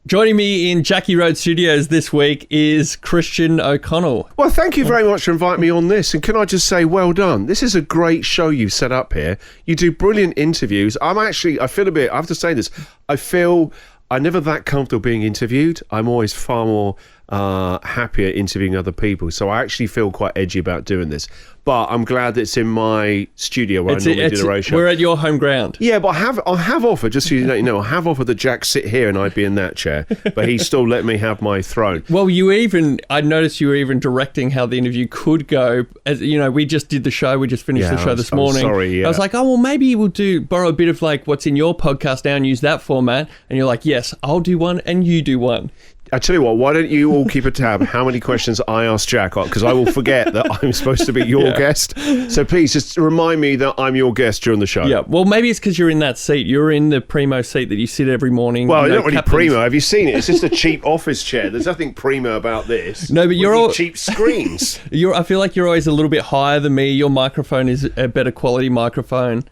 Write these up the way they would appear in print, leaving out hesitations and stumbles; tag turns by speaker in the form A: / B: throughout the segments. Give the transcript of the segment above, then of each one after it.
A: Joining me in Jacky Road Studios this week is Christian O'Connell.
B: Well, thank you very much for inviting me on this. And can I just say, well done. This is a great show you've set up here. You do brilliant interviews. I have to say this, I'm never that comfortable being interviewed. I'm always far more happier interviewing other people. So I actually feel quite edgy about doing this. But I'm glad that it's in my studio where I normally do the radio.
A: We're at your home ground.
B: Yeah, but I have offered, just so you know, I have offered that Jack sit here and I'd be in that chair. But he still let me have my throne.
A: Well, I noticed you were even directing how the interview could go. As you know, we just did the show. We just finished the show this morning.
B: Sorry, yeah.
A: I was like, oh, well, maybe we'll borrow a bit of like what's in your podcast now and use that format. And you're like, yes, I'll do one and you do one.
B: I tell you what, why don't you all keep a tab how many questions I ask Jack, because I will forget that I'm supposed to be your guest. So please just remind me that I'm your guest during the show.
A: Yeah, well, maybe it's because you're in that seat. You're in the primo seat that you sit every morning.
B: Well, not really primo. Have you seen it? It's just a cheap office chair. There's nothing primo about this.
A: No, but you're all
B: cheap screens.
A: I feel like you're always a little bit higher than me. Your microphone is a better quality microphone.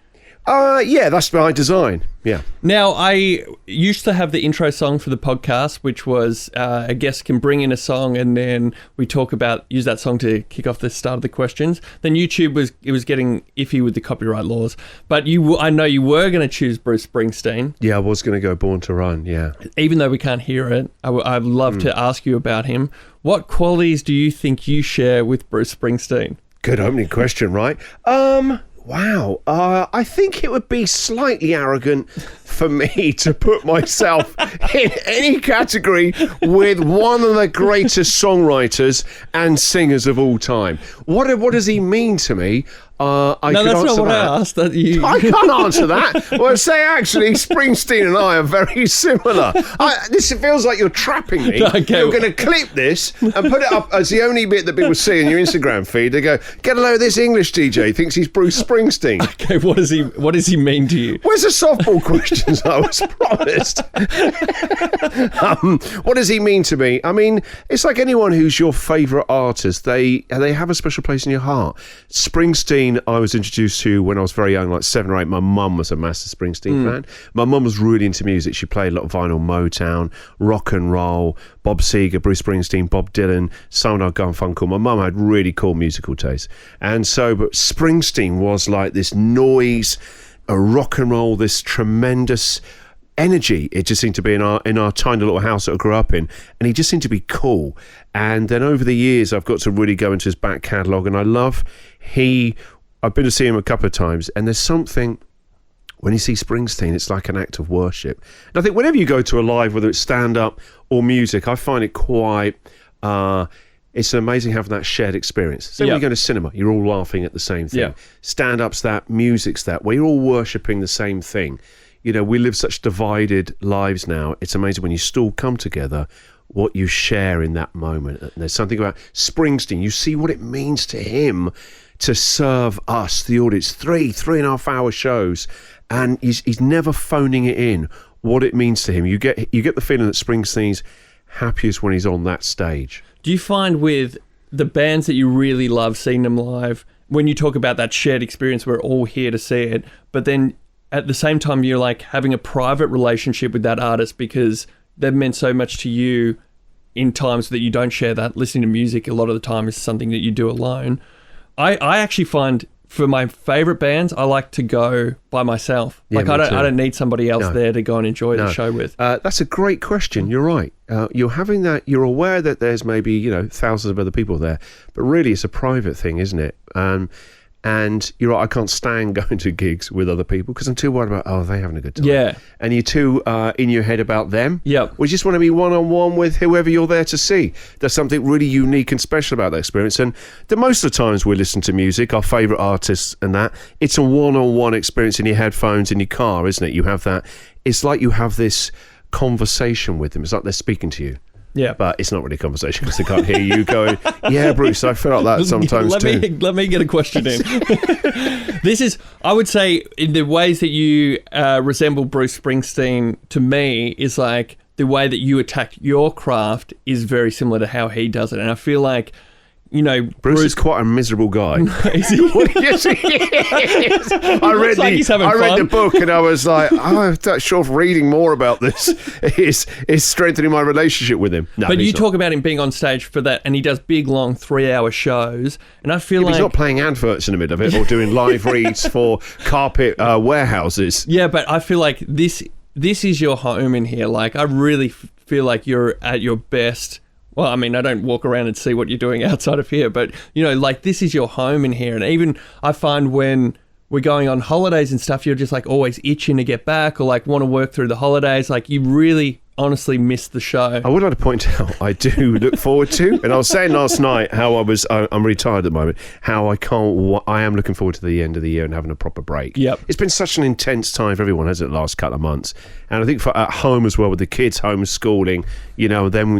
B: Yeah, that's by design. Yeah.
A: Now, I used to have the intro song for the podcast, which was a guest can bring in a song and then we use that song to kick off the start of the questions. Then YouTube was getting iffy with the copyright laws. But I know you were going to choose Bruce Springsteen.
B: Yeah, I was going to go Born to Run, yeah.
A: Even though we can't hear it, I'd love to ask you about him. What qualities do you think you share with Bruce Springsteen?
B: Good opening question, right? Wow. I think it would be slightly arrogant for me to put myself in any category with one of the greatest songwriters and singers of all time. What does he mean to me?
A: That's not what I asked.
B: I can't answer that. Well, say actually, Springsteen and I are very similar. This feels like you're trapping me.
A: Okay.
B: You're going to clip this and put it up as the only bit that people see in your Instagram feed. They go, get a load of this English DJ, thinks he's Bruce Springsteen.
A: Okay, what does he mean to you?
B: Where's the softball questions I was promised? What does he mean to me? I mean, it's like anyone who's your favourite artist. They have a special place in your heart. Springsteen, I was introduced to when I was very young, like 7 or 8. My mum was a massive Springsteen fan. My mum was really into music. She played a lot of vinyl, Motown, rock and roll, Bob Seger, Bruce Springsteen, Bob Dylan, Simon & Garfunkel. My mum had really cool musical taste. And so, but Springsteen was like this noise, a rock and roll, this tremendous energy. It just seemed to be in our tiny little house that I grew up in, and he just seemed to be cool. And then over the years, I've got to really go into his back catalogue, and I've been to see him a couple of times, and there's something when you see Springsteen, it's like an act of worship. And I think whenever you go to a live, whether it's stand-up or music, I find it quite it's amazing having that shared experience. So when you go to cinema, you're all laughing at the same thing. Stand-up's that, music's that, where you're all worshipping the same thing. You know, we live such divided lives now. It's amazing when you still come together, what you share in that moment. And there's something about Springsteen. You see what it means to him to serve us, the audience, 3.5 hour shows. And he's never phoning it in, what it means to him. You get the feeling that Springsteen's happiest when he's on that stage.
A: Do you find with the bands that you really love, seeing them live, when you talk about that shared experience, we're all here to see it, but then at the same time, you're like having a private relationship with that artist because they've meant so much to you in times that you don't share that. Listening to music a lot of the time is something that you do alone. I actually find for my favourite bands, I like to go by myself.
B: Yeah,
A: I don't need somebody else there to go and enjoy the show with.
B: That's a great question. You're right. You're having that. You're aware that there's maybe thousands of other people there, but really it's a private thing, isn't it? And you're right, I can't stand going to gigs with other people because I'm too worried about, they having a good time.
A: Yeah.
B: And you're too in your head about them.
A: Yep.
B: We just want to be one-on-one with whoever you're there to see. There's something really unique and special about that experience. And most of the times we listen to music, our favourite artists and that, it's a one-on-one experience in your headphones, in your car, isn't it? You have that. It's like you have this conversation with them. It's like they're speaking to you.
A: Yeah,
B: but it's not really a conversation because they can't hear you going, yeah, Bruce, I feel like that sometimes too.
A: Let me get a question in. This is, I would say, in the ways that you resemble Bruce Springsteen to me is like the way that you attack your craft is very similar to how he does it. And I feel like
B: Bruce is quite a miserable guy.
A: Is he?
B: Yes, he is. I read the book and I was like, I'm not sure if reading more about this is strengthening my relationship with him. No,
A: but you talk about him being on stage for that, and he does big, long 3-hour shows, and I feel like...
B: he's not playing adverts in the middle of it or doing live reads for carpet warehouses.
A: Yeah, but I feel like this is your home in here. Like, I really feel like you're at your best. Well, I mean, I don't walk around and see what you're doing outside of here, but, like, this is your home in here. And even I find when we're going on holidays and stuff, you're just, like, always itching to get back or, like, want to work through the holidays. Like, you really honestly miss the show.
B: I would like to point out, I do look forward to, and I was saying last night how I'm retired at the moment, how I am looking forward to the end of the year and having a proper break.
A: Yep.
B: It's been such an intense time for everyone, hasn't it, the last couple of months? And I think at home as well, with the kids homeschooling,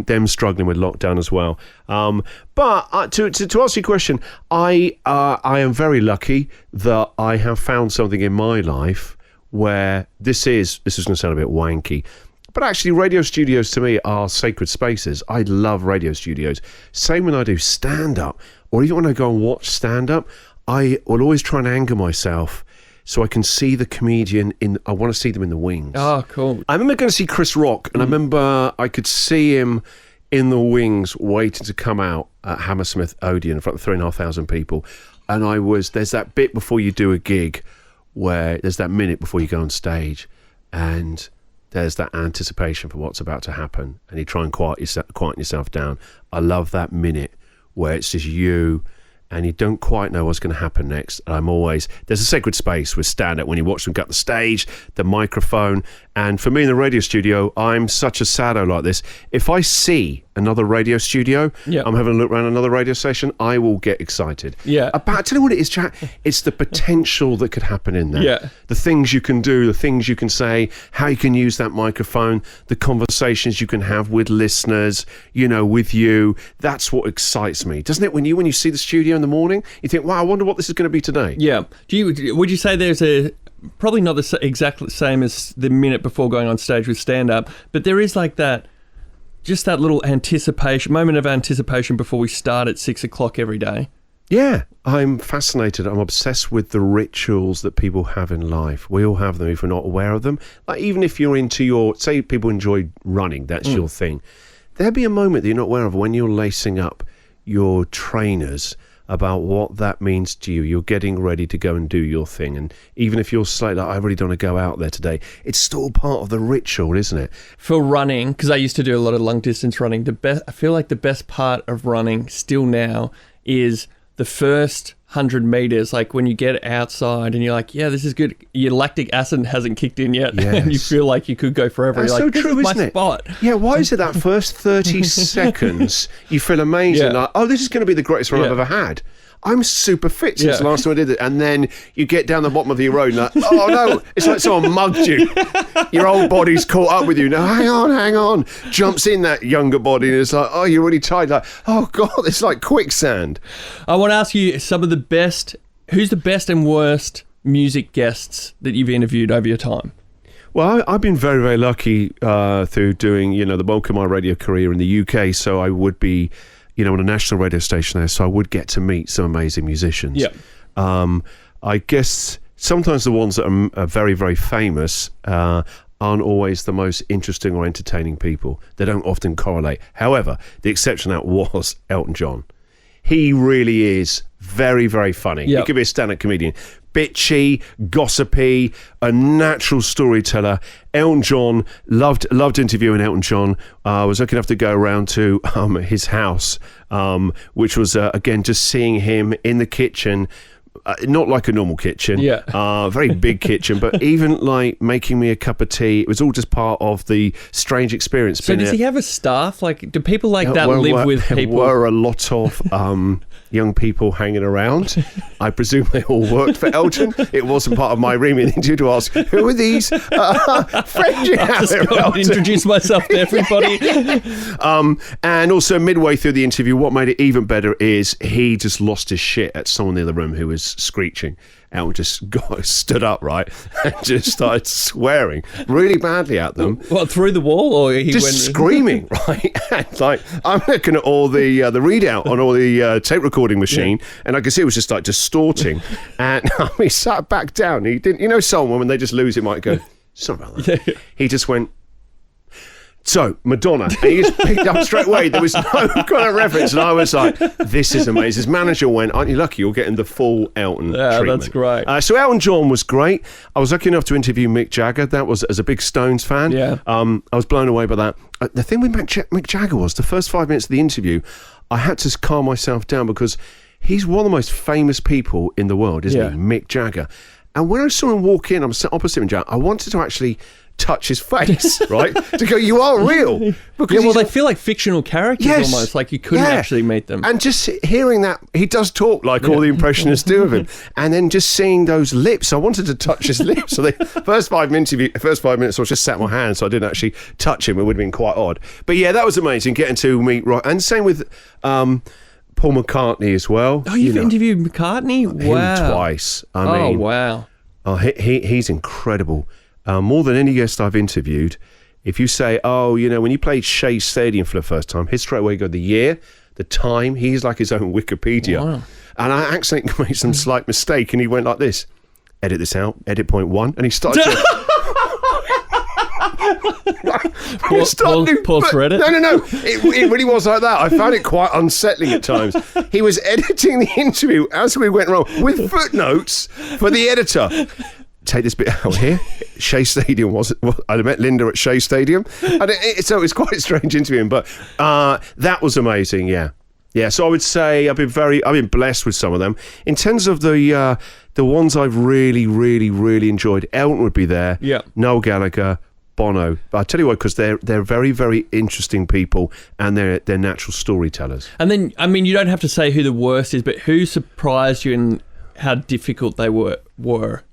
B: them struggling with lockdown as well. But to answer your question, I am very lucky that I have found something in my life where this is going to sound a bit wanky, but actually radio studios to me are sacred spaces. I love radio studios. Same when I do stand-up, or even when I go and watch stand-up, I will always try and angle myself so I can see the comedian I want to see them in the wings.
A: Oh, cool.
B: I remember going to see Chris Rock, and I remember I could see him in the wings waiting to come out at Hammersmith Odeon in front of 3,500 people. And there's that bit before you do a gig where there's that minute before you go on stage, and there's that anticipation for what's about to happen, and you try and quieten yourself down. I love that minute where it's just you and you don't quite know what's going to happen next. And there's a sacred space with stand-up when you watch them go up the stage, the microphone. And for me in the radio studio, I'm such a sado like this. If I see another radio studio, I'm having a look around another radio station, I will get excited.
A: Yeah.
B: I tell you what it is, Jack. It's the potential that could happen in there.
A: Yeah.
B: The things you can do, the things you can say, how you can use that microphone, the conversations you can have with listeners, with you. That's what excites me, doesn't it? When you see the studio in the morning, you think, wow, I wonder what this is going to be today.
A: Yeah. Would you say there's probably not the exact same as the minute before going on stage with stand-up, but there is like that little moment of anticipation before we start at 6 o'clock every day?
B: Yeah, I'm fascinated. I'm obsessed with the rituals that people have in life. We all have them if we're not aware of them. Like, even if you're into say people enjoy running, that's your thing. There'll be a moment that you're not aware of when you're lacing up your trainers about what that means to you. You're getting ready to go and do your thing. And even if you're slightly like, I really don't want to go out there today, it's still part of the ritual, isn't it?
A: For running, because I used to do a lot of long distance running, I feel like the best part of running still now is the first 100 meters, like when you get outside and you're like, yeah, this is good. Your lactic acid hasn't kicked in yet.
B: Yes.
A: And you feel like you could go forever.
B: That's
A: you're like,
B: so true,
A: this is
B: isn't
A: my
B: it?
A: spot.
B: Yeah, why is it that first 30 seconds you feel amazing?
A: Yeah.
B: Like, oh, this is going to be the greatest run I've ever had. I'm super fit since the last time I did it. And then you get down the bottom of your road and like, oh no, it's like someone mugged you. Your old body's caught up with you. Now, hang on. Jumps in that younger body and it's like, oh, you're really tired. Like, oh God, it's like quicksand.
A: I want to ask you who's the best and worst music guests that you've interviewed over your time?
B: Well, I've been very, very lucky through doing, the bulk of my radio career in the UK. So I would be, on a national radio station there. So I would get to meet some amazing musicians.
A: Yeah.
B: I guess sometimes the ones that are very, very famous aren't always the most interesting or entertaining people. They don't often correlate. However, the exception to that was Elton John. He really is very, very funny.
A: Yep.
B: He could be a stand-up comedian. Bitchy, gossipy, a natural storyteller. Elton John, loved interviewing Elton John. I was lucky enough to go around to his house, which was, again, just seeing him in the kitchen. Not like a normal kitchen, very big kitchen, but even like making me a cup of tea. It was all just part of the strange experience.
A: So does he have a staff? Like, do people like that live with people?
B: There were a lot of young people hanging around. I presume they all worked for Elton. It wasn't part of my remit to ask, who are these friends you have?
A: Just go and introduce myself to everybody.
B: And also midway through the interview, what made it even better is he just lost his shit at someone in the room who was screeching. Elton just stood up, right, and just started swearing really badly at them.
A: What, through the wall, or he
B: just
A: went
B: screaming, right? And like, I'm looking at all the readout on all the tape recording machine, and I could see it was just like distorting. And he sat back down. He didn't, someone when they just lose it might go, sorry about that. Yeah. He just went, so, Madonna. And he just picked up straight away. There was no kind of reference. And I was like, this is amazing. His manager went, aren't you lucky you're getting the full Elton treatment?
A: That's great.
B: So Elton John was great. I was lucky enough to interview Mick Jagger. That was as a big Stones fan.
A: Yeah.
B: I was blown away by that. The thing with Mick Jagger was the first 5 minutes of the interview, I had to calm myself down because he's one of the most famous people in the world, isn't he? Mick Jagger. And when I saw him walk in, I'm sat opposite him, I wanted to actually touch his face, right? To go, you are real.
A: Because they feel like fictional characters almost, like you couldn't actually meet them.
B: And just hearing that, he does talk like all the impressionists do of him. And then just seeing those lips, I wanted to touch his lips. So the first 5 minutes, I was just sat my hand, so I didn't actually touch him. It would have been quite odd. But yeah, that was amazing, getting to meet Roy. And same with Paul McCartney as well.
A: Oh, you've interviewed McCartney? Wow.
B: Him twice. I mean,
A: wow.
B: Oh, he's incredible. More than any guest I've interviewed, if you say, when you played Shea Stadium for the first time, he'd straight away go the year, the time. He's like his own Wikipedia. Wow. And I accidentally made some slight mistake, and he went like this: edit this out, edit point 1, and he started to...
A: Pause for edit.
B: No. It really was like that. I found it quite unsettling at times. He was editing the interview as we went along with footnotes for the editor. Take this bit out here. Shea Stadium I met Linda at Shea Stadium, and so it was quite a strange interviewing, but that was amazing. Yeah. So I would say I've been blessed with some of them. In terms of the ones I've really, really, really enjoyed, Elton would be there.
A: Yeah.
B: Noel Gallagher, Bono. But I tell you what, because they're very, very interesting people, and they're natural storytellers.
A: And then, I mean, you don't have to say who the worst is, but who surprised you and how difficult they were?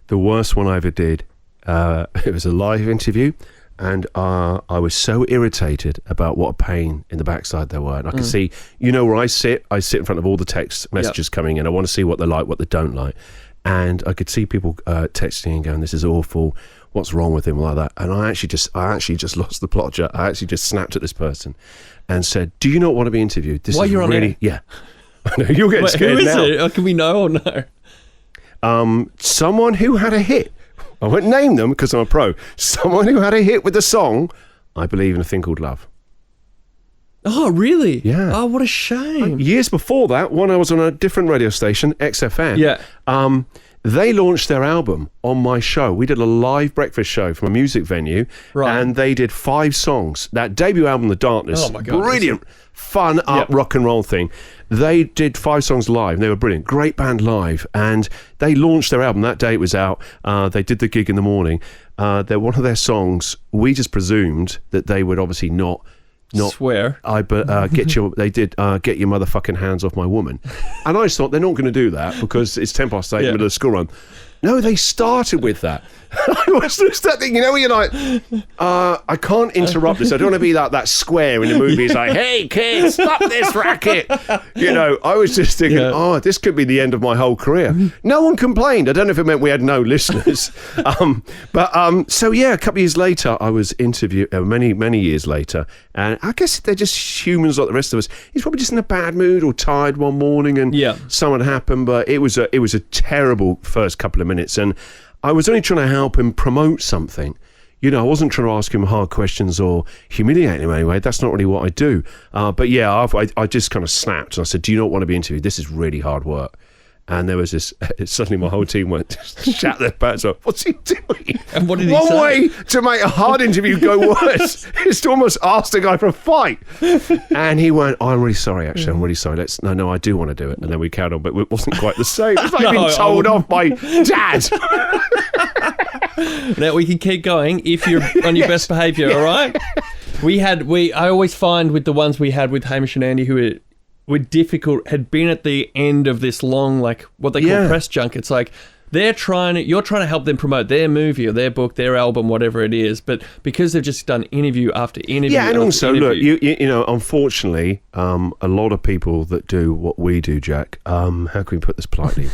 B: The worst one I ever did, it was a live interview, and I was so irritated about what a pain in the backside they were. And I could see, where I sit in front of all the text messages coming in. I want to see what they like, what they don't like. And I could see people texting and going, this is awful, what's wrong with him, like that. And I actually just lost the plot. I actually just snapped at this person and said, do you not want to be interviewed? This
A: While
B: is
A: you're
B: really,
A: on air?
B: Yeah. I know, you're getting scared
A: who is
B: now.
A: it? Can we know or no?
B: Someone who had a hit. I won't name them because I'm a pro. Someone who had a hit with the song, I Believe in a Thing Called Love.
A: Oh, really?
B: Yeah.
A: Oh, what a shame.
B: Years before that, when I was on a different radio station, XFM,
A: Yeah.
B: They launched their album on my show. We did a live breakfast show from a music venue,
A: right.
B: And they did 5 songs. That debut album, The Darkness,
A: oh my God,
B: brilliant, fun up rock and roll thing. They did 5 songs live. They were brilliant, great band live, and they launched their album that day. It was out. They did the gig in the morning. They're one of their songs. We just presumed that they would obviously not
A: swear.
B: Get your motherfucking hands off my woman. And I just thought they're not going to do that because it's 10 past 8 in the middle of the school run. No, they started with that. I was just that thing, where you're like, I can't interrupt this. I don't want to be that square in the movie. It's like, hey kids, stop this racket. I was just thinking, this could be the end of my whole career. No one complained. I don't know if it meant we had no listeners. A couple of years later, I was interviewed, many years later, and I guess they're just humans like the rest of us. He's probably just in a bad mood or tired one morning, and something happened. But it was a terrible first couple of minutes, and I was only trying to help him promote something. I wasn't trying to ask him hard questions or humiliate him anyway. That's not really what I do. I just kind of snapped and I said, do you not want to be interviewed? This is really hard work. And there was this, suddenly my whole team went, shat their pants off. What's he doing?
A: And what did he say?
B: One way to make a hard interview go worse is to almost ask the guy for a fight. And he went, I'm really sorry, actually. I'm really sorry. No, I do want to do it. And then we carried on, but it wasn't quite the same. It's like being told off by dad.
A: Now we can keep going if you're on your best behaviour, all right? I always find with the ones we had with Hamish and Andy who were difficult, had been at the end of this long, like what they call press junkets, like you're trying to help them promote their movie or their book, their album, whatever it is. But because they've just done interview after interview.
B: Yeah, and
A: after
B: also,
A: interview,
B: look, you know, unfortunately, a lot of people that do what we do, Jack, how can we put this politely?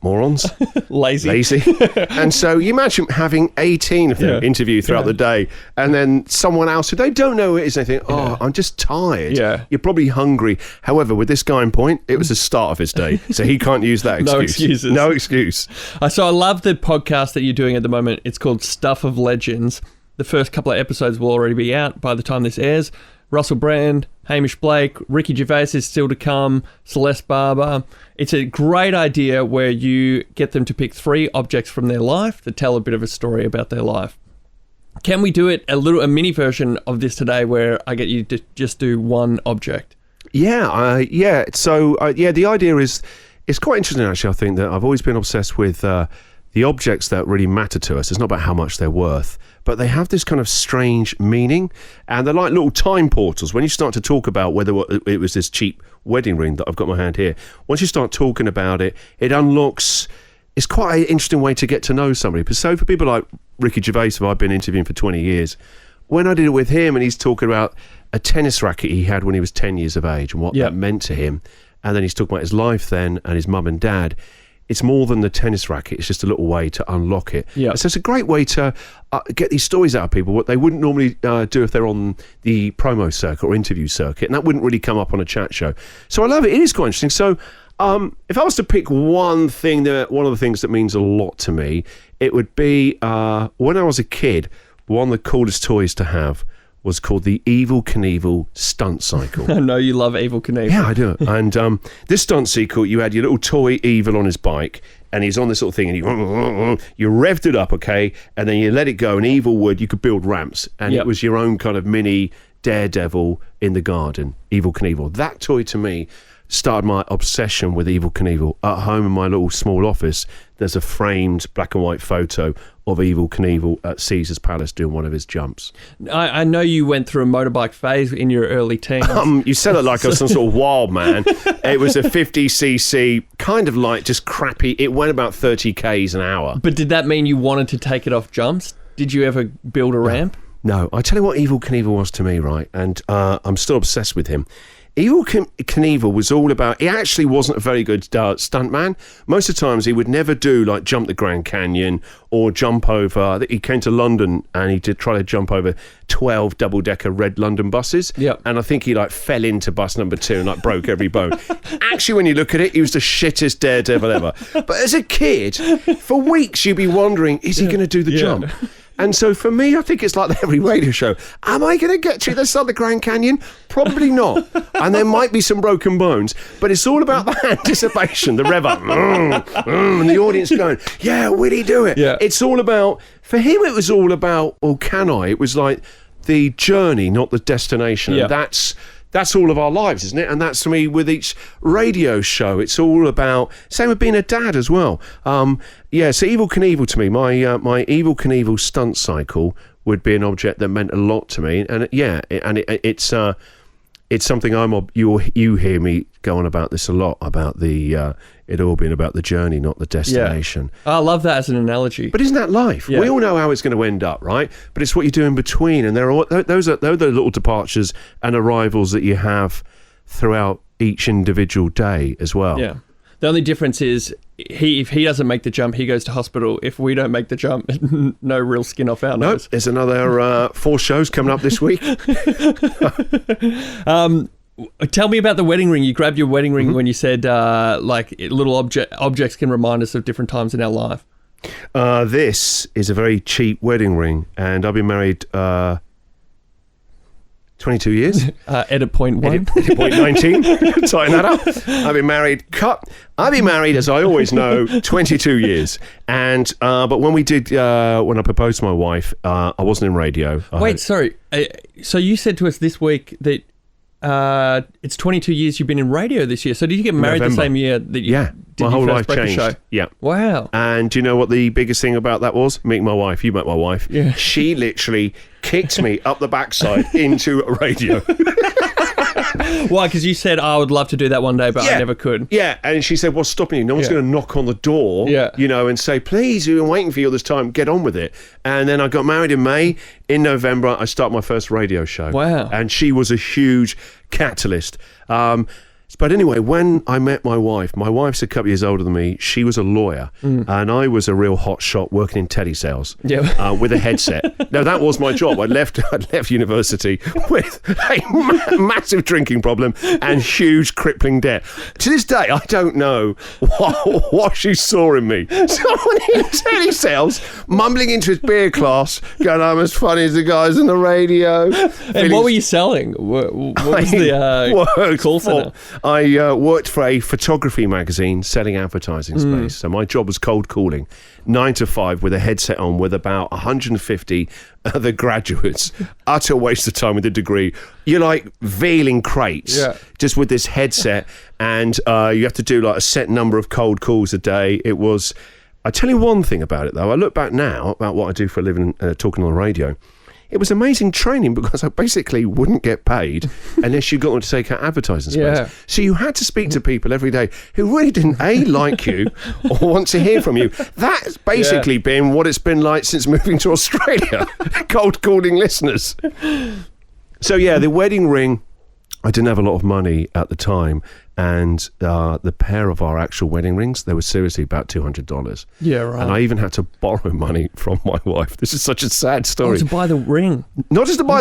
B: Morons. Lazy. And so you imagine having 18 of them interview throughout the day, and then someone else who they don't know who it is, they think, I'm just tired.
A: Yeah.
B: You're probably hungry. However, with this guy in point, it was the start of his day, so he can't use that excuse.
A: No excuses.
B: No excuse.
A: So I love the podcast that you're doing at the moment. It's called Stuff of Legends. The first couple of episodes will already be out by the time this airs. Russell Brand, Hamish Blake, Ricky Gervais is still to come, Celeste Barber. It's a great idea where you get them to pick 3 objects from their life that tell a bit of a story about their life. Can we do it a mini version of this today where I get you to just do one object?
B: Yeah. So the idea is, it's quite interesting actually. I think that I've always been obsessed with the objects that really matter to us. It's not about how much they're worth, but they have this kind of strange meaning, and they're like little time portals. When you start to talk about whether it was this cheap wedding ring that I've got in my hand here, once you start talking about it, it unlocks. It's quite an interesting way to get to know somebody. So for people like Ricky Gervais, who I've been interviewing for 20 years, when I did it with him and he's talking about a tennis racket he had when he was 10 years of age and what that meant to him, and then he's talking about his life then and his mum and dad, it's more than the tennis racket. It's just a little way to unlock it. Yeah. So it's a great way to get these stories out of people, what they wouldn't normally do if they're on the promo circuit or interview circuit, and that wouldn't really come up on a chat show. So I love it. It is quite interesting. So if I was to pick one of the things that means a lot to me, it would be when I was a kid, one of the coolest toys to have was called the Evel Knievel stunt cycle.
A: I know you love Evel Knievel.
B: Yeah, I do. And this stunt cycle, you had your little toy Evel on his bike, and he's on this little thing, and you revved it up, okay, and then you let it go, and you could build ramps, and it was your own kind of mini Daredevil in the garden, Evel Knievel. That toy to me started my obsession with Evel Knievel. At home in my little small office, there's a framed black and white photo of Evel Knievel at Caesar's Palace doing one of his jumps.
A: I know you went through a motorbike phase in your early teens.
B: You said it like I was some sort of wild man. It was a 50cc, kind of like just crappy. It went about 30 k's an hour.
A: But did that mean you wanted to take it off jumps? Did you ever build a ramp?
B: No. I tell you what Evel Knievel was to me, right? And I'm still obsessed with him. Evel Knievel was all about, he actually wasn't a very good stuntman. Most of the times he would never do like jump the Grand Canyon or jump over, he came to London and he did try to jump over 12 double-decker red London buses.
A: Yep.
B: And I think he like fell into bus number 2 and like broke every bone. Actually, when you look at it, he was the shittest daredevil ever. But as a kid, for weeks you'd be wondering, is he going to do the jump? And so for me, I think it's like every radio show. Am I going to get to the side of the Grand Canyon? Probably not. And there might be some broken bones, but it's all about the anticipation, the rev up, and the audience going, yeah, will he do it? Yeah. It's all about, for him, it was all about, well, can I? It was like the journey, not the destination. Yeah. And that's all of our lives, isn't it? And that's to me with each radio show. It's all about, same with being a dad as well. So Evel Knievel to me, my Evel Knievel stunt cycle would be an object that meant a lot to me. And it's something you hear me go on about this a lot, about the it all being about the journey, not the destination.
A: Yeah. I love that as an analogy.
B: But isn't that life? Yeah. We all know how it's going to end up, right? But it's what you do in between, and those are the little departures and arrivals that you have throughout each individual day as well.
A: Yeah. The only difference is if he doesn't make the jump, he goes to hospital. If we don't make the jump, no real skin off our nose.
B: Nope. There's another 4 shows coming up this week.
A: Tell me about the wedding ring. You grabbed your wedding ring when you said like little objects can remind us of different times in our life.
B: This is a very cheap wedding ring, and I've been married 22 years.
A: Edit point 1.
B: Edit point 19. Tighten that up. I've been married, as I always know, 22 years. And but when I proposed to my wife, I wasn't in radio.
A: Sorry. So you said to us this week that it's 22 years you've been in radio this year. So did you get married the same year that you did
B: my whole
A: your
B: life
A: first breakfast
B: changed.
A: show?
B: Yeah.
A: Wow.
B: And do you know what the biggest thing about that was? Meeting my wife. You met my wife. Yeah. She literally kicked me up the backside into a radio.
A: Why? Because you said, I would love to do that one day, but I never could.
B: Yeah, and she said, what's stopping you? No one's going to knock on the door, and say, please, we've been waiting for you all this time, get on with it. And then I got married in May. In November, I started my first radio show.
A: Wow.
B: And she was a huge catalyst. But anyway, when I met my wife's a couple of years older than me. She was a lawyer, and I was a real hot shot working in telesales with a headset. Now, that was my job. I left university with a massive drinking problem and huge crippling debt. To this day, I don't know what she saw in me. Someone in telesales mumbling into his beer glass, going, I'm as funny as the guys on the radio.
A: And what were you selling? What was the call center?
B: I worked for a photography magazine selling advertising space. So my job was cold calling, 9 to 5 with a headset on with about 150 other graduates. Utter waste of time with a degree. You're like veiling crates just with this headset, and you have to do like a set number of cold calls a day. It was... I tell you one thing about it, though. I look back now about what I do for a living, talking on the radio. It was amazing training because I basically wouldn't get paid unless you got on to take out advertising space.
A: Yeah.
B: So you had to speak to people every day who really didn't like you or want to hear from you. That's basically been what it's been like since moving to Australia. Cold calling listeners. So the wedding ring, I didn't have a lot of money at the time, and the pair of our actual wedding rings, they were seriously about $200.
A: Yeah, right.
B: And I even had to borrow money from my wife. This is such a sad story.
A: To buy the ring.
B: Not just to buy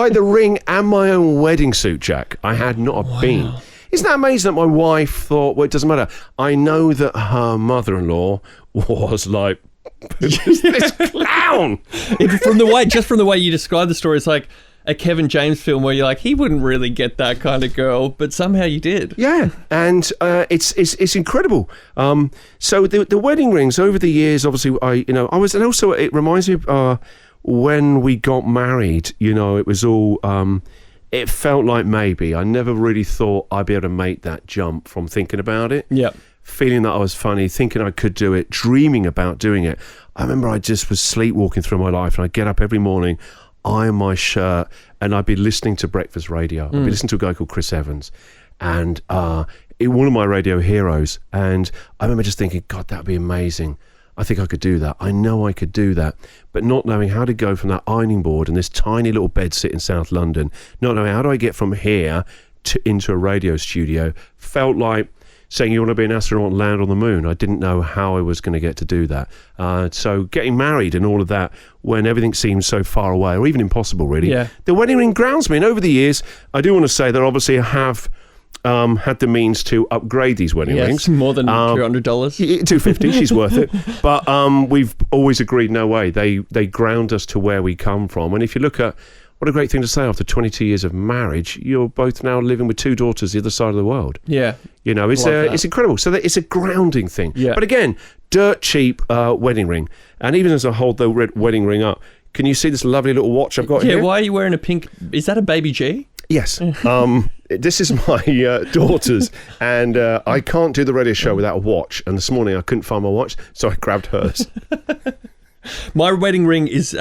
B: the ring and my own wedding suit, Jack. I had not a bean. Isn't that amazing that my wife thought, well, it doesn't matter. I know that her mother-in-law was like, who's this clown?
A: From the way you describe the story, it's like a Kevin James film where you're like, he wouldn't really get that kind of girl, but somehow you did.
B: Yeah, and it's incredible. So the wedding rings over the years, obviously, I was, and also it reminds me of when we got married. It was all. It felt like maybe I never really thought I'd be able to make that jump from thinking about it.
A: Yeah.
B: Feeling that I was funny, thinking I could do it, dreaming about doing it. I remember I just was sleepwalking through my life, and I'd get up every morning, iron my shirt, and I'd be listening to breakfast radio. I'd be listening to a guy called Chris Evans, and one of my radio heroes. And I remember just thinking, God, that'd be amazing. I think I could do that. I know I could do that. But not knowing how to go from that ironing board and this tiny little bed sit in South London, not knowing how do I get from here into a radio studio, felt like saying you want to be an astronaut and land on the moon. I didn't know how I was going to get to do that. So getting married and all of that, when everything seems so far away or even impossible, really, the wedding ring grounds me. And over the years, I do want to say that obviously I have had the means to upgrade these wedding rings.
A: More than $200.
B: $250, she's worth it. But we've always agreed, no way. They ground us to where we come from. And if you look at what a great thing to say after 22 years of marriage, you're both now living with 2 daughters the other side of the world.
A: Yeah.
B: It's incredible. So it's a grounding thing.
A: Yeah.
B: But again, dirt cheap wedding ring. And even as I hold the wedding ring up, can you see this lovely little watch I've got here?
A: Yeah, why are you wearing a pink... Is that a baby G?
B: Yes. This is my daughter's, and I can't do the radio show without a watch. And this morning I couldn't find my watch, so I grabbed hers.
A: My wedding ring is...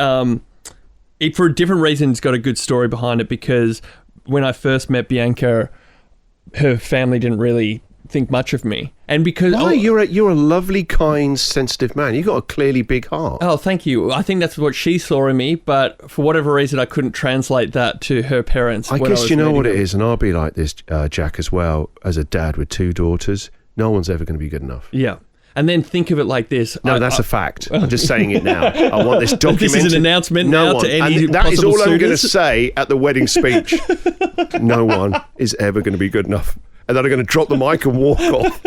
A: for a different reason, it's got a good story behind it, because when I first met Bianca, her family didn't really think much of me. And because...
B: Why? You're a lovely, kind, sensitive man. You've got a clearly big heart.
A: Oh, thank you. I think that's what she saw in me, but for whatever reason, I couldn't translate that to her parents.
B: I guess you know what it is, and I'll be like this, Jack, as well, as a dad with 2 daughters. No one's ever going to be good enough.
A: Yeah. And then think of it like this.
B: No, that's a fact. I'm just saying it now. I want this documented.
A: This is an announcement to any
B: and that is all I'm going to
A: suitors.
B: say at the wedding speech. No one is ever going to be good enough. And then I'm going to drop the mic and walk off.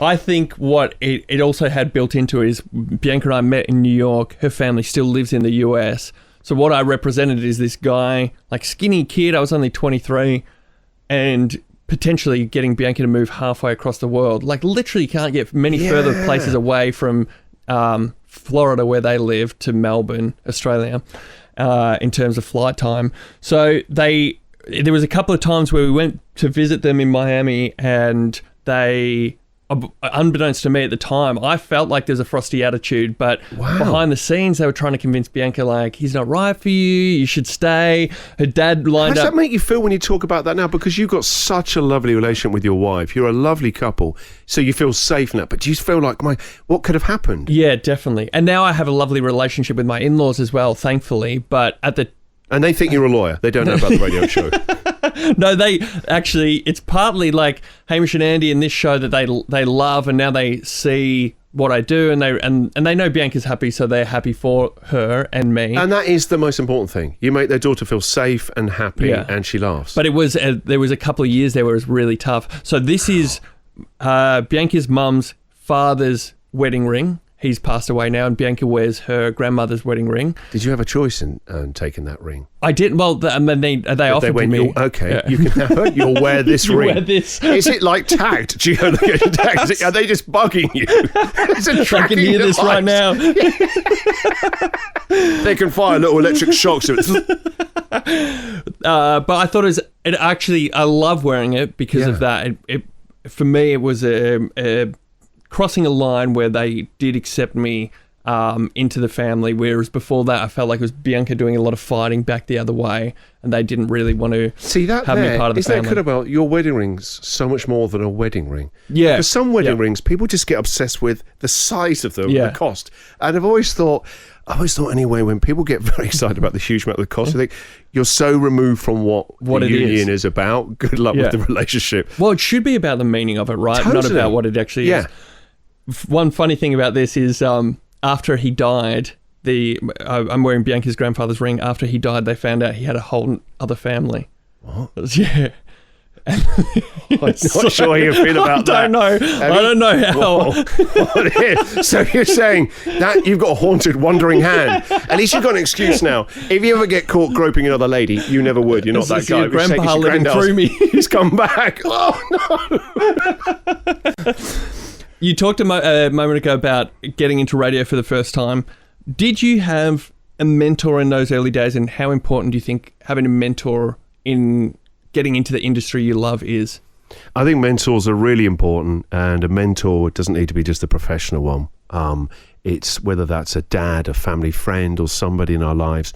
A: I think what it also had built into it is Bianca and I met in New York. Her family still lives in the US. So what I represented is this guy, like skinny kid. I was only 23. And potentially getting Bianca to move halfway across the world. Like literally can't get many further places away from Florida where they live to Melbourne, Australia, in terms of flight time. So there was a couple of times where we went to visit them in Miami, and they unbeknownst to me at the time, I felt like there's a frosty attitude, but behind the scenes, they were trying to convince Bianca, like, he's not right for you should stay. Her dad lined up.
B: How does that make you feel when you talk about that now? Because you've got such a lovely relationship with your wife. You're a lovely couple, so you feel safe now. But do you feel like, what could have happened?
A: Yeah, definitely. And now I have a lovely relationship with my in-laws as well, thankfully. But
B: and they think you're a lawyer. They don't know about the radio show.
A: No, it's partly like Hamish and Andy in this show that they love, and now they see what I do, and they know Bianca's happy, so they're happy for her and me.
B: And that is the most important thing. You make their daughter feel safe and happy, and she laughs.
A: But there was a couple of years there where it was really tough. So this is Bianca's mum's father's wedding ring. He's passed away now, and Bianca wears her grandmother's wedding ring.
B: Did you have a choice in taking that ring?
A: I did. Well, and then they offered to me.
B: Okay, you can have it. You'll wear this ring.
A: Wear this.
B: Is it like tagged? Do you know they're getting tagged? Are they just bugging you? It's a
A: I can hear this right now.
B: They can fire little electric shocks.
A: But I thought I love wearing it because of that. For me, it was a crossing a line where they did accept me into the family, whereas before that I felt like it was Bianca doing a lot of fighting back the other way, and they didn't really want to have me part of the family.
B: Isn't that good about your wedding ring's so much more than a wedding ring?
A: Yeah.
B: Because some wedding rings, people just get obsessed with the size of them, the cost. And I've always thought anyway, when people get very excited about the huge amount of the cost, I think you're so removed from what the union is about. Good luck with the relationship.
A: Well, it should be about the meaning of it, right?
B: Totally.
A: Not about what it actually is. One funny thing about this is after he died, I'm wearing Bianca's grandfather's ring. After he died, they found out he had a whole other family.
B: What?
A: Yeah.
B: I'm not sure how you feel about that.
A: I don't know how.
B: So you're saying that you've got a haunted, wandering hand. At least you've got an excuse now. If you ever get caught groping another lady, you never would. You're not that guy.
A: Your grandpa living through me.
B: He's come back. Oh, no.
A: You talked a moment ago about getting into radio for the first time. Did you have a mentor in those early days, and how important do you think having a mentor in getting into the industry you love is?
B: I think mentors are really important, and a mentor doesn't need to be just a professional one. It's whether that's a dad, a family friend, or somebody in our lives.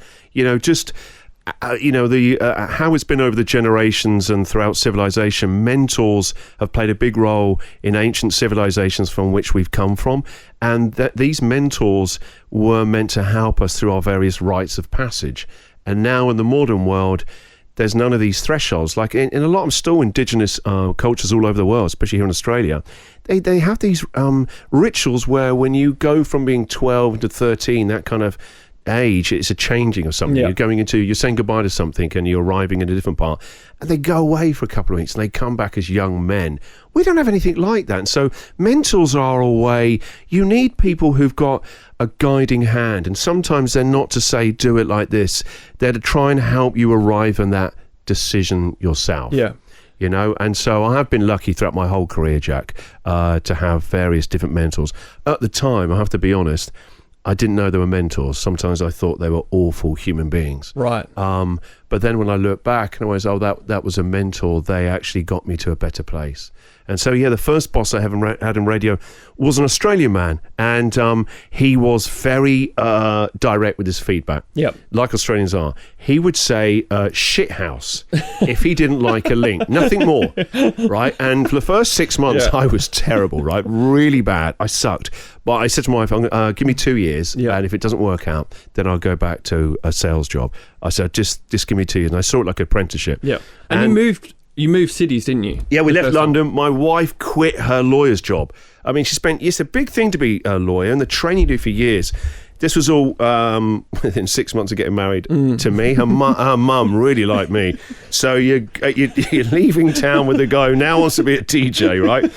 B: How it's been over the generations and throughout civilization, mentors have played a big role in ancient civilizations from which we've come from, and that these mentors were meant to help us through our various rites of passage. And now in the modern world, there's none of these thresholds. Like in a lot of still indigenous cultures all over the world, especially here in Australia, they have these rituals where when you go from being 12 to 13, that kind of age, it's a changing of something. You're saying goodbye to something, and you're arriving in a different part, and they go away for a couple of weeks and they come back as young men. We don't have anything like that. And so mentors are a way. You need people who've got a guiding hand, and sometimes they're not to say do it like this, they're to try and help you arrive on that decision yourself. And so I have been lucky throughout my whole career, Jack, to have various different mentors. At the time, I have to be honest, I didn't know they were mentors. Sometimes I thought they were awful human beings.
A: Right.
B: But then when I look back and I was, that was a mentor, they actually got me to a better place. And so, the first boss I had in radio was an Australian man, and he was very direct with his feedback, like Australians are. He would say shithouse if he didn't like a link, nothing more, right? And for the first 6 months, I was terrible, right? Really bad. I sucked. But I said to my wife, give me 2 years, and if it doesn't work out, then I'll go back to a sales job. I said, just give me 2 years. And I saw it like an apprenticeship.
A: Yeah. And you moved cities, didn't you?
B: Yeah, we left London. My wife quit her lawyer's job. I mean, it's a big thing to be a lawyer, and the training you do for years. This was all within 6 months of getting married to me. Her mum really liked me. So you're leaving town with a guy who now wants to be a DJ, right?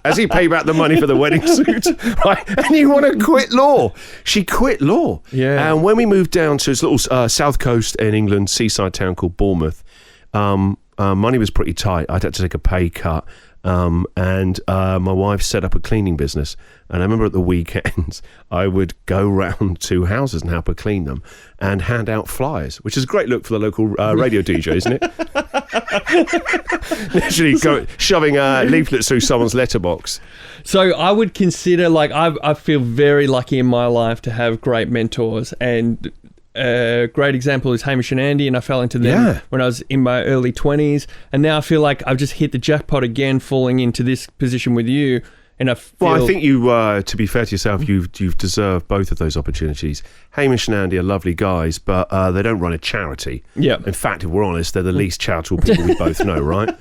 B: As he pay back the money for the wedding suit, right? And you want to quit law. She quit law.
A: Yeah. And
B: when we moved down to this little south coast in England, seaside town called Bournemouth, money was pretty tight. I'd had to take a pay cut. and my wife set up a cleaning business. And I remember at the weekends, I would go round to houses and help her clean them and hand out flyers, which is a great look for the local radio DJ, isn't it? Literally shoving leaflets through someone's letterbox.
A: So I would consider, like, I feel very lucky in my life to have great mentors, and a great example is Hamish and Andy, and I fell into them when I was in my early 20s, and now I feel like I've just hit the jackpot again, falling into this position with you. And I
B: think you, to be fair to yourself, you've deserved both of those opportunities. Hamish and Andy are lovely guys, but they don't run a charity.
A: Yeah.
B: In fact, if we're honest, they're the least charitable people we both know, right?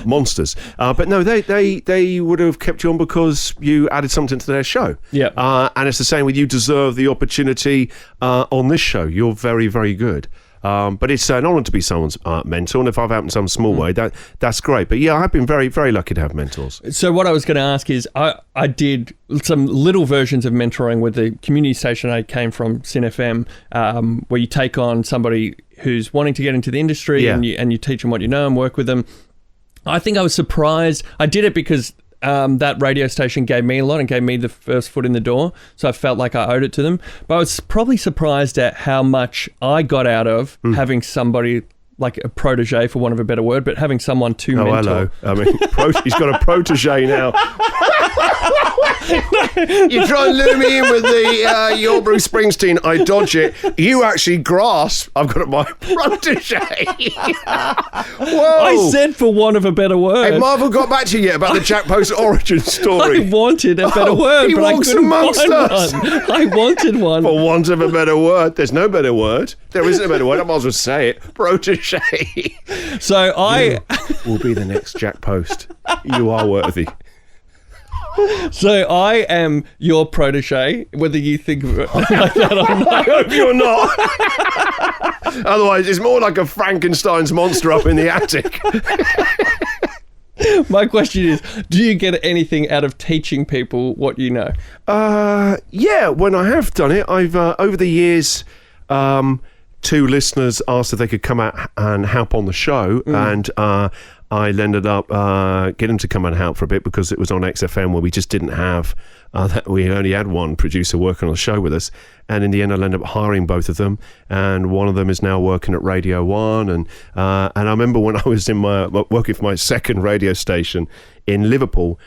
B: Monsters. But no, they would have kept you on because you added something to their show.
A: Yeah.
B: And it's the same with you deserve the opportunity on this show. You're very, very good. But it's an honour to be someone's mentor, and if I've helped in some small way, that's great. But yeah, I've been very, very lucky to have mentors.
A: So what I was going to ask is, I did some little versions of mentoring with the community station I came from, Sin FM, where you take on somebody who's wanting to get into the industry, and you teach them what you know and work with them. I think I was surprised. I did it because that radio station gave me a lot and gave me the first foot in the door, so I felt like I owed it to them. But I was probably surprised at how much I got out of having somebody like a protege, for want of a better word, but having someone to mentor.
B: Hello. I mean, he's got a protege now. You try and lure me in with the you're Bruce Springsteen, I dodge it. You actually grasp, I've got my protege. Whoa.
A: I said, for want of a better word.
B: Hey, Marvel got back to you yet about the Jack Post origin story?
A: I wanted a better word, but I couldn't find one. I wanted one.
B: For want of a better word. There's no better word. There isn't a better word. I might as well say it. Protege.
A: So
B: you will be the next Jack Post. You are worthy.
A: So I am your protege, whether you think of it like that or not.
B: I hope you're not. Otherwise, it's more like a Frankenstein's monster up in the attic.
A: My question is, do you get anything out of teaching people what you know?
B: Yeah, when I have done it, I've over the years, two listeners asked if they could come out and help on the show, and I ended up getting them to come and help for a bit because it was on XFM where we just didn't have we only had one producer working on the show with us, and in the end I ended up hiring both of them, and one of them is now working at Radio 1, and I remember when I was working for my second radio station in Liverpool,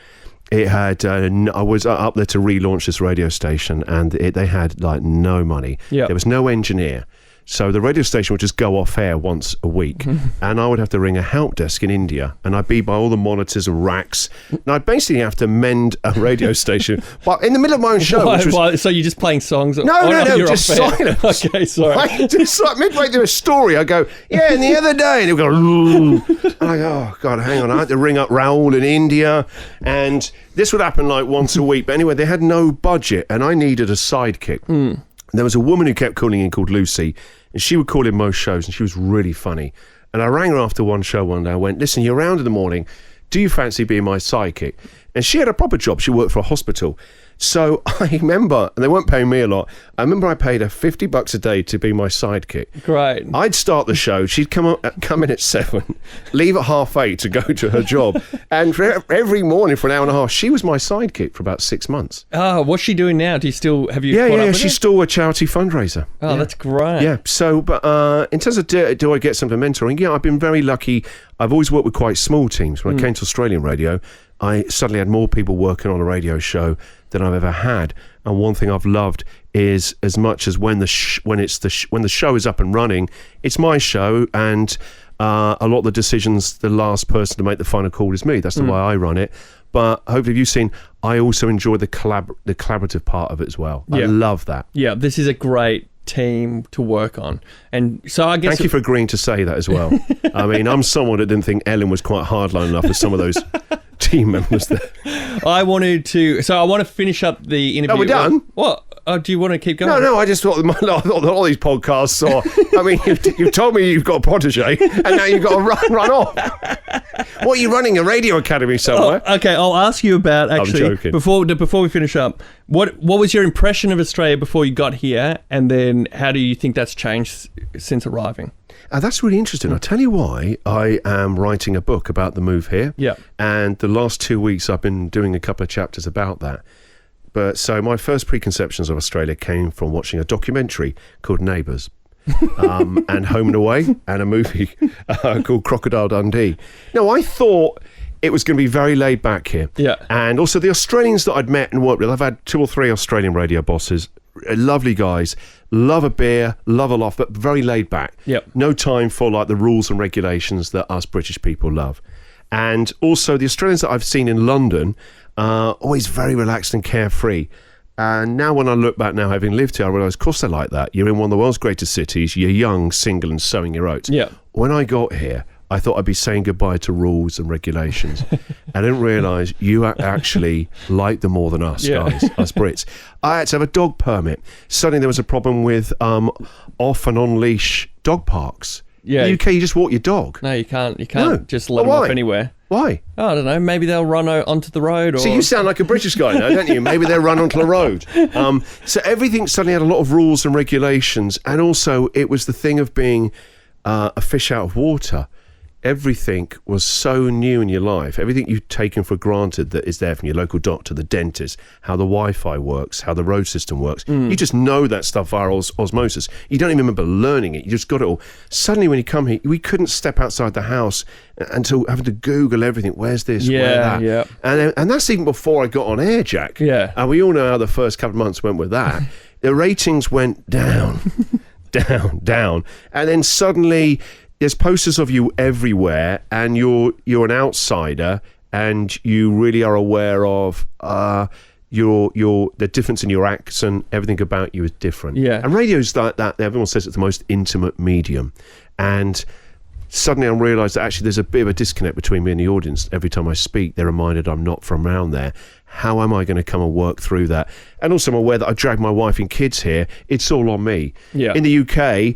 B: it had I was up there to relaunch this radio station, and they had like no money. There was no engineer. So the radio station would just go off air once a week, and I would have to ring a help desk in India, and I'd be by all the monitors and racks, and I'd basically have to mend a radio station, but in the middle of my own show.
A: So you're just playing songs?
B: No, just silence.
A: Okay, sorry.
B: Just like midway through a story, I go, yeah, and the other day, and they'll go, ooh. And I go, oh God, hang on, I had to ring up Raoul in India, and this would happen like once a week. But anyway, they had no budget, and I needed a sidekick. There was a woman who kept calling in called Lucy, and she would call in most shows, and she was really funny. And I rang her after one show one day. I went, listen, you're around in the morning. Do you fancy being my sidekick? And she had a proper job. She worked for a hospital. So I remember, and they weren't paying me a lot, I remember I paid her $50 a day to be my sidekick.
A: Great.
B: I'd start the show. She'd come in at 7, leave at 8:30 to go to her job. And for every morning for an hour and a half, she was my sidekick for about 6 months.
A: Oh, what's she doing now? Do you still, have you caught up with her?
B: She's still a charity fundraiser.
A: Oh, that's great.
B: Yeah, so, but in terms of do I get some mentoring? Yeah, I've been very lucky. I've always worked with quite small teams. When I came to Australian radio, I suddenly had more people working on a radio show than I've ever had. And one thing I've loved is, as much as when the show is up and running, it's my show, and a lot of the decisions, the last person to make the final call is me. That's the way I run it. But hopefully you've seen, I also enjoy the collaborative part of it as well. I love that. Yeah,
A: this is a great team to work on. And so I guess...
B: Thank you for agreeing to say that as well. I mean, I'm someone that didn't think Ellen was quite hardline enough with some of those team members there.
A: I want to finish up the interview.
B: No, we're done.
A: What? Do you want to keep going?
B: No, I just thought all these podcasts are... I mean, you've told me you've got a protege, and now you've got to run off. What, are you running a radio academy somewhere?
A: Oh, okay, I'll ask you about, actually,
B: I'm joking.
A: Before we finish up, what was your impression of Australia before you got here, and then how do you think that's changed since arriving?
B: That's really interesting. I'll tell you why. I am writing a book about the move here.
A: Yeah.
B: And the last 2 weeks I've been doing a couple of chapters about that. But so my first preconceptions of Australia came from watching a documentary called Neighbours. And Home and Away, and a movie called Crocodile Dundee. Now, I thought it was going to be very laid back here.
A: Yeah.
B: And also the Australians that I'd met and worked with, I've had 2 or 3 Australian radio bosses, lovely guys, love a beer, love a laugh, but very laid back.
A: Yep.
B: No time for like the rules and regulations that us British people love. And also the Australians that I've seen in London are always very relaxed and carefree. And now when I look back now, having lived here, I realise, of course they're like that. You're in one of the world's greatest cities, you're young, single and sowing your oats.
A: Yeah.
B: When I got here, I thought I'd be saying goodbye to rules and regulations. I didn't realise you actually like them more than us, guys, us Brits. I had to have a dog permit. Suddenly there was a problem with off and on leash dog parks.
A: Yeah.
B: In the UK, you just walk your dog.
A: No, you can't just let them off anywhere.
B: Why?
A: Oh, I don't know. Maybe they'll run onto the road. Or...
B: See, you sound like a British guy now, don't you? Maybe they'll run onto the road. So everything suddenly had a lot of rules and regulations. And also, it was the thing of being a fish out of water. Everything was so new in your life. Everything you've taken for granted that is there, from your local doctor, the dentist, how the Wi-Fi works, how the road system works. You just know that stuff via osmosis. You don't even remember learning it. You just got it all. Suddenly, when you come here, we couldn't step outside the house until having to Google everything. Where's this? Where's that?
A: Yeah.
B: And that's even before I got on air, Jack.
A: Yeah.
B: And we all know how the first couple of months went with that. The ratings went down, down. And then suddenly... there's posters of you everywhere, and you're an outsider, and you really are aware of the difference in your accent. Everything about you is different.
A: Yeah.
B: And radio's like that. Everyone says it's the most intimate medium, and suddenly I realised that actually there's a bit of a disconnect between me and the audience. Every time I speak, they're reminded I'm not from around there. How am I going to come and work through that? And also I'm aware that I dragged my wife and kids here. It's all on me.
A: Yeah.
B: In the UK,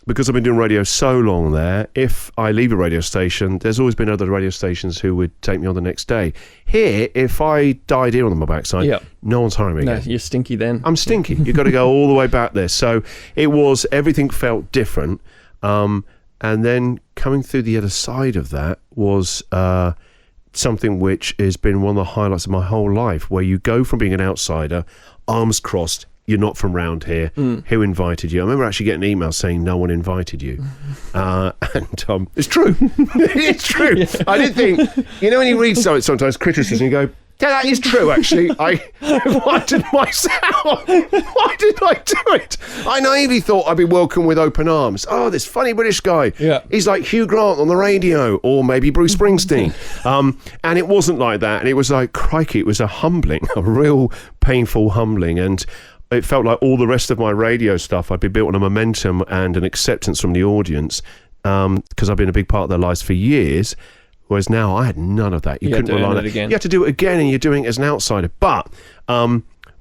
B: because I've been doing radio so long there, if I leave a radio station, there's always been other radio stations who would take me on the next day. Here, if I died here on my backside, no one's hiring me again.
A: No, you're stinky then.
B: I'm stinky. You've got to go all the way back there. So everything felt different. And then coming through the other side of that was something which has been one of the highlights of my whole life, where you go from being an outsider, arms crossed, you're not from round here. Who invited you? I remember actually getting an email saying no one invited you. And it's true. It's true. Yeah. I did think, when you read sometimes criticism, you go, yeah, that is true, actually. I invited myself. Why did I do it? I naively thought I'd be welcomed with open arms. Oh, this funny British guy.
A: Yeah.
B: He's like Hugh Grant on the radio, or maybe Bruce Springsteen. And it wasn't like that. And it was like, crikey, it was a real painful humbling. And it felt like all the rest of my radio stuff, I'd be built on a momentum and an acceptance from the audience, because I've been a big part of their lives for years. Whereas now I had none of that. You couldn't rely on it again. You had to do it again, and you're doing it as an outsider. But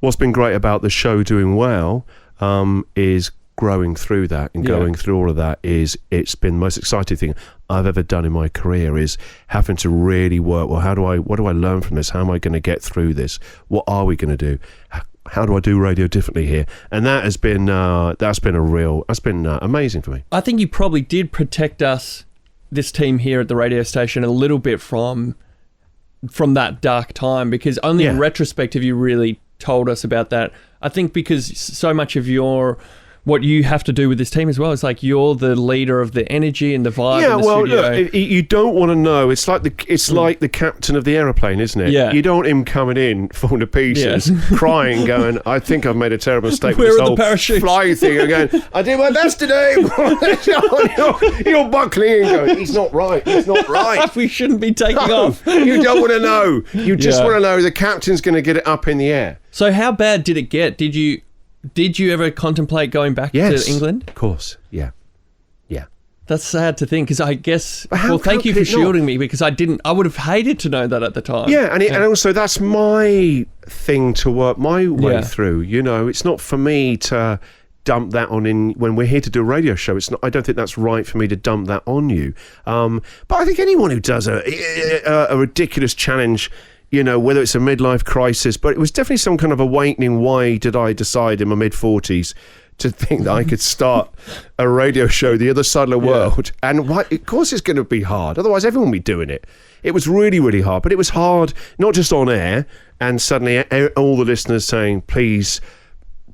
B: what's been great about the show doing well is growing through that and going through all of that. It's been the most exciting thing I've ever done in my career, is having to really work. Well, what do I learn from this? How am I going to get through this? What are we going to do? How do I do radio differently here? And that has been amazing for me.
A: I think you probably did protect us, this team here at the radio station, a little bit from that dark time, because only in retrospect have you really told us about that. I think because so much of what you have to do with this team as well is like you're the leader of the energy and the vibe in the studio.
B: Look, you don't want to know. It's like the captain of the aeroplane, isn't it?
A: Yeah.
B: You don't want him coming in falling to pieces, crying, going, I think I've made a terrible mistake
A: Where
B: with this
A: are the
B: whole
A: parachutes?
B: flying thing. And going, I did my best today. you're buckling and going, he's not right.
A: We shouldn't be taking off.
B: You don't want to know. You just want to know the captain's going to get it up in the air.
A: So how bad did it get? Did you ever contemplate going back to England?
B: Of course, yeah.
A: That's sad to think, because I guess... thank you for shielding me, because I would have hated to know that at the time.
B: Yeah, and also that's my thing to work my way through. It's not for me to dump that on when we're here to do a radio show. It's not. I don't think that's right for me to dump that on you. But I think anyone who does a ridiculous challenge, whether it's a midlife crisis, but it was definitely some kind of awakening. Why did I decide in my mid-40s to think that I could start a radio show the other side of the world. And of course it's going to be hard. Otherwise, everyone would be doing it. It was really, really hard. But it was hard, not just on air, and suddenly all the listeners saying, please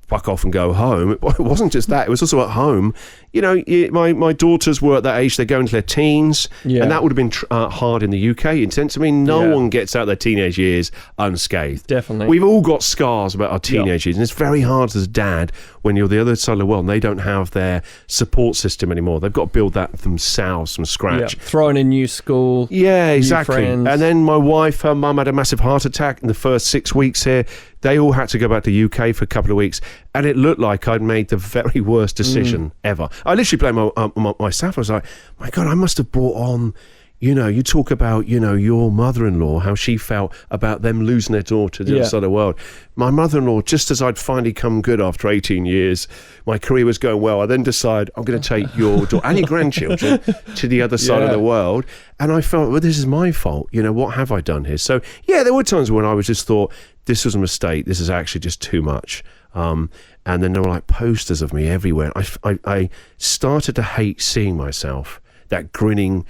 B: fuck off and go home. It wasn't just that. It was also at home. You know, my daughters were at that age. They're going to their teens. Yeah. And that would have been hard in the UK. In sense, I mean, no one gets out of their teenage years unscathed.
A: Definitely.
B: We've all got scars about our teenage years. And it's very hard as a dad when you're the other side of the world and they don't have their support system anymore. They've got to build that themselves from scratch.
A: Yeah. Throw in a new school.
B: Yeah, exactly.
A: Friends.
B: And then my wife, her mum had a massive heart attack in the first 6 weeks here. They all had to go back to the UK for a couple of weeks. And it looked like I'd made the very worst decision ever. I literally blamed myself. I was like, my God, I must have brought on, you know, you talk about, you know, your mother-in-law, how she felt about them losing their daughter to the other side of the world. My mother-in-law, just as I'd finally come good after 18 years, my career was going well, I then decided I'm going to take your daughter and your grandchildren to the other side of the world. And I felt, well, this is my fault. You know, what have I done here? So, yeah, there were times when I was just thought, this was a mistake. This is actually just too much. And then there were like posters of me everywhere. I started to hate seeing myself, that grinning,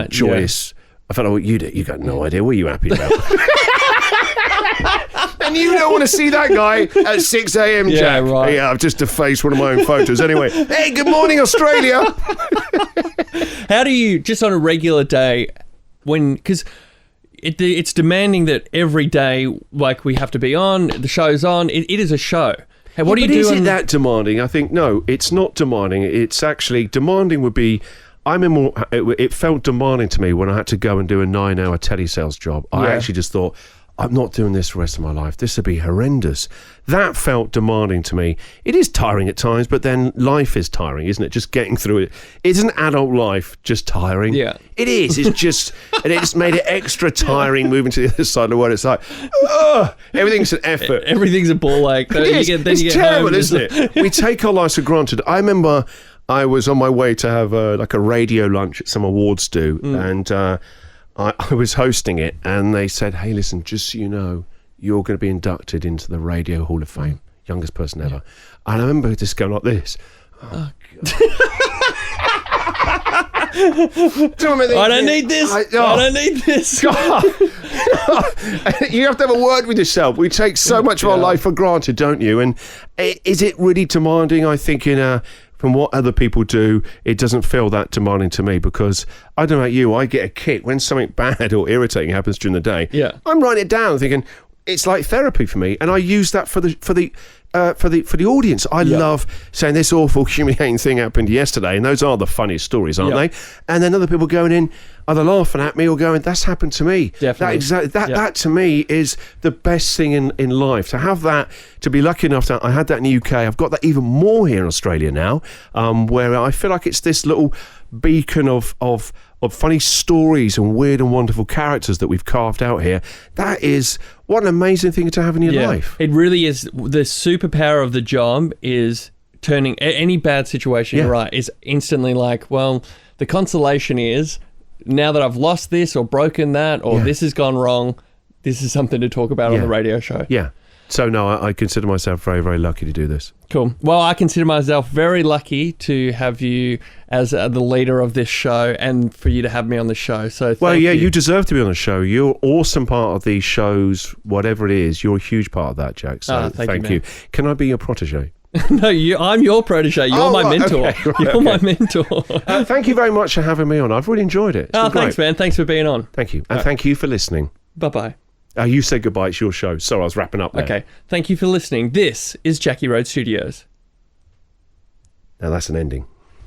B: joyous. I felt like, well, you got no idea. What are you happy about? And you don't want to see that guy at 6 a.m, Jack. Right. Yeah, I've just defaced one of my own photos. Anyway, hey, good morning, Australia.
A: How do you, just on a regular day, because it's demanding that every day, like, we have to be on, the show's on, it is a show. Hey, what do you do?
B: Is it that demanding? I think, no, it's not demanding. It's actually, demanding would be, it felt demanding to me when I had to go and do a 9-hour telesales job. I actually just thought, I'm not doing this for the rest of my life. This would be horrendous. That felt demanding to me. It is tiring at times, but then life is tiring, isn't it? Just getting through it. Isn't adult life just tiring?
A: Yeah.
B: It is. It's just, and it just made it extra tiring moving to the other side of the world. It's like, everything's an effort.
A: Everything's a ball ache.
B: It's terrible, isn't it? We take our lives for granted. I remember I was on my way to have a radio lunch at some awards do, and I was hosting it, and they said, hey, listen, just so you know, you're going to be inducted into the Radio Hall of Fame, youngest person ever. And I remember just going like this. Oh, God.
A: I don't need this. I don't need this.
B: God. You have to have a word with yourself. We take so much of our life for granted, don't you? And is it really demanding? I think from what other people do, it doesn't feel that demanding to me, because I don't know about you, I get a kick when something bad or irritating happens during the day.
A: Yeah.
B: I'm writing it down thinking it's like therapy for me, and I use that for the audience. I love saying this awful humiliating thing happened yesterday, and those are the funniest stories, aren't they? And then other people going in, either laughing at me or going, that's happened to me.
A: Definitely.
B: That to me is the best thing in life. To have that, to be lucky enough that I had that in the UK. I've got that even more here in Australia now, where I feel like it's this little beacon of funny stories and weird and wonderful characters that we've carved out here. That is, what an amazing thing to have in your life.
A: It really is. The superpower of the job is turning any bad situation right, is instantly like, well, the consolation is, now that I've lost this or broken that or this has gone wrong, this is something to talk about on the radio show.
B: Yeah. So, no, I consider myself very, very lucky to do this.
A: Cool. Well, I consider myself very lucky to have you as the leader of this show and for you to have me on the show. So, thank you.
B: You deserve to be on the show. You're an awesome part of these shows, whatever it is. You're a huge part of that, Jack. So, thank you. Can I be your protege?
A: No, I'm your protege. You're my mentor.
B: Okay, right,
A: You're my mentor.
B: Thank you very much for having me on. I've really enjoyed it.
A: Thanks, man. Thanks for being on.
B: Thank you. And thank you for listening.
A: Bye-bye.
B: You said goodbye. It's your show. Sorry, I was wrapping up there.
A: Okay. Thank you for listening. This is Jacky Road Studios.
B: Now that's an ending.